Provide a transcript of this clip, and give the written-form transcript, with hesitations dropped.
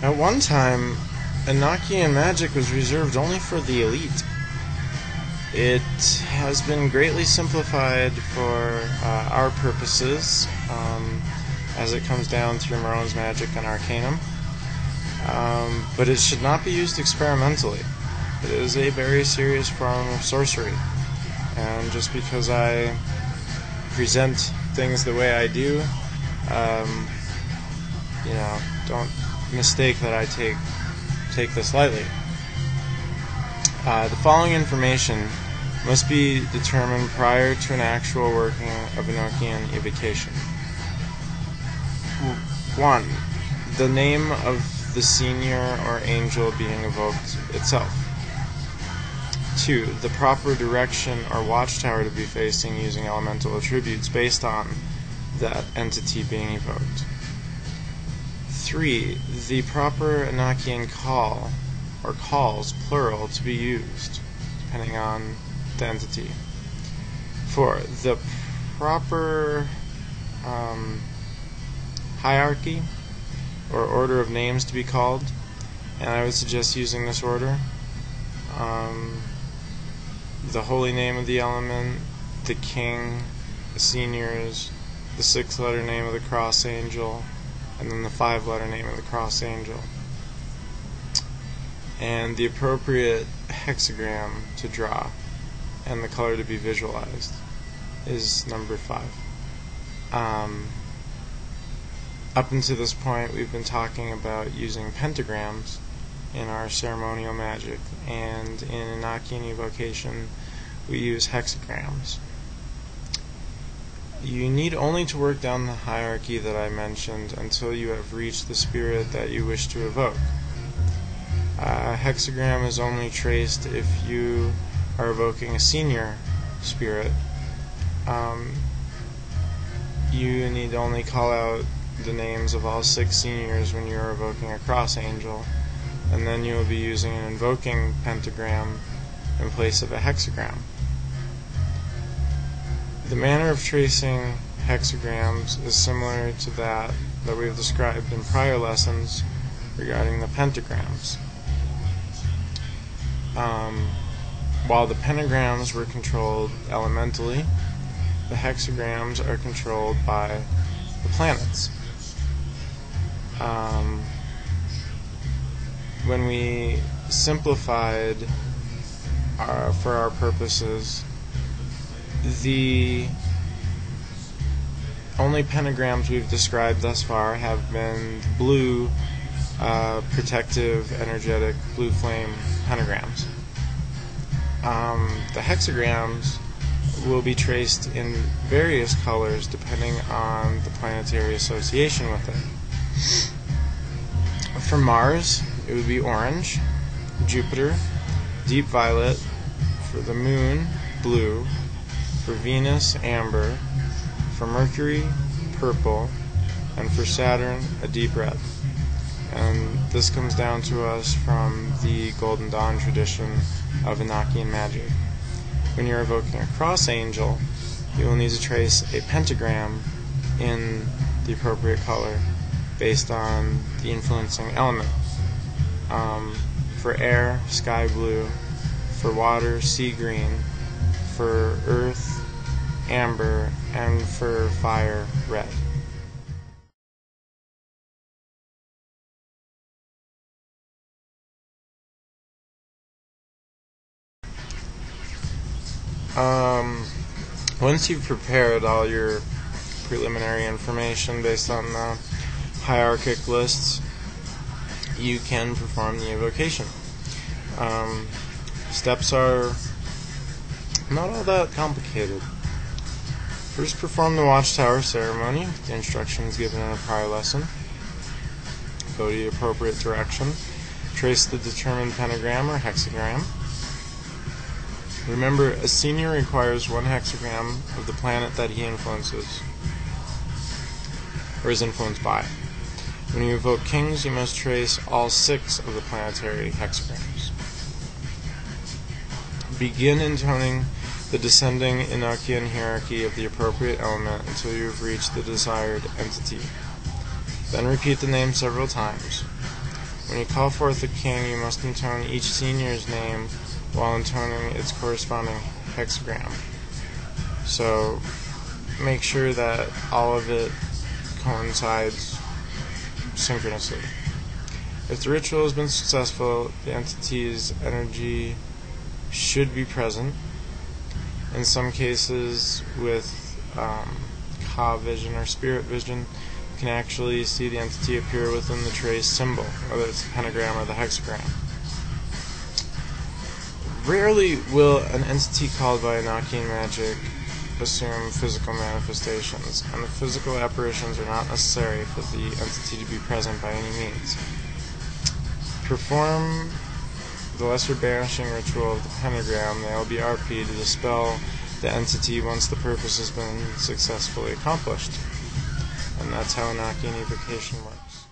At one time, Enochian Magick was reserved only for the elite. It has been greatly simplified for our purposes as it comes down through Merlyn's Magic and Arcanum, but it should not be used experimentally. It is a very serious form of sorcery, and just because I present things the way I do, don't mistake that I take this lightly. The following information must be determined prior to an actual working of Enochian Evocation. 1. The name of the senior or angel being evoked itself. 2. The proper direction or watchtower to be facing using elemental attributes based on that entity being evoked. 3. The proper Enochian call or calls, plural, to be used, depending on the entity. 4. The proper hierarchy or order of names to be called, and I would suggest using this order. The holy name of the element, the king, the seniors, the 6-letter name of the cross angel, and then the 5-letter name of the cross angel. And the appropriate hexagram to draw and the color to be visualized is number 5. Up until this point, we've been talking about using pentagrams in our ceremonial magic, and in Enochian Evocation we use hexagrams. You need only to work down the hierarchy that I mentioned until you have reached the spirit that you wish to evoke. A hexagram is only traced if you are evoking a senior spirit. You need only call out the names of all 6 seniors when you are evoking a cross angel, and then you will be using an invoking pentagram in place of a hexagram. The manner of tracing hexagrams is similar to that we've described in prior lessons regarding the pentagrams. While the pentagrams were controlled elementally, the hexagrams are controlled by the planets. When we simplified for our purposes, the only pentagrams we've described thus far have been blue, protective, energetic, blue flame pentagrams. The hexagrams will be traced in various colors depending on the planetary association with it. For Mars, it would be orange. Jupiter, deep violet. For the Moon, blue. For Venus, amber. For Mercury, purple. And for Saturn, a deep red. And this comes down to us from the Golden Dawn tradition of Enochian Magick. When you're evoking a cross angel, you will need to trace a pentagram in the appropriate color based on the influencing element. For air, sky blue. For water, sea green. For earth, amber. And for fire, red. Once you've prepared all your preliminary information based on the hierarchic lists, you can perform the evocation. Steps are not all that complicated. First, perform the Watchtower ceremony, the instructions given in a prior lesson. Go to the appropriate direction. Trace the determined pentagram or hexagram. Remember, a senior requires 1 hexagram of the planet that he influences, or is influenced by. When you evoke kings, you must trace all 6 of the planetary hexagrams. Begin intoning the descending Enochian hierarchy of the appropriate element until you have reached the desired entity. Then repeat the name several times. When you call forth the king, you must intone each senior's name while intoning its corresponding hexagram. So make sure that all of it coincides synchronously. If the ritual has been successful, the entity's energy should be present. In some cases, with Ka vision or spirit vision, you can actually see the entity appear within the trace symbol, whether it's the pentagram or the hexagram. Rarely will an entity called by Enochian Magick assume physical manifestations, and the physical apparitions are not necessary for the entity to be present by any means. Perform the lesser banishing ritual of the pentagram, the LBRP, to dispel the entity once the purpose has been successfully accomplished. And that's how Enochian Evocation works.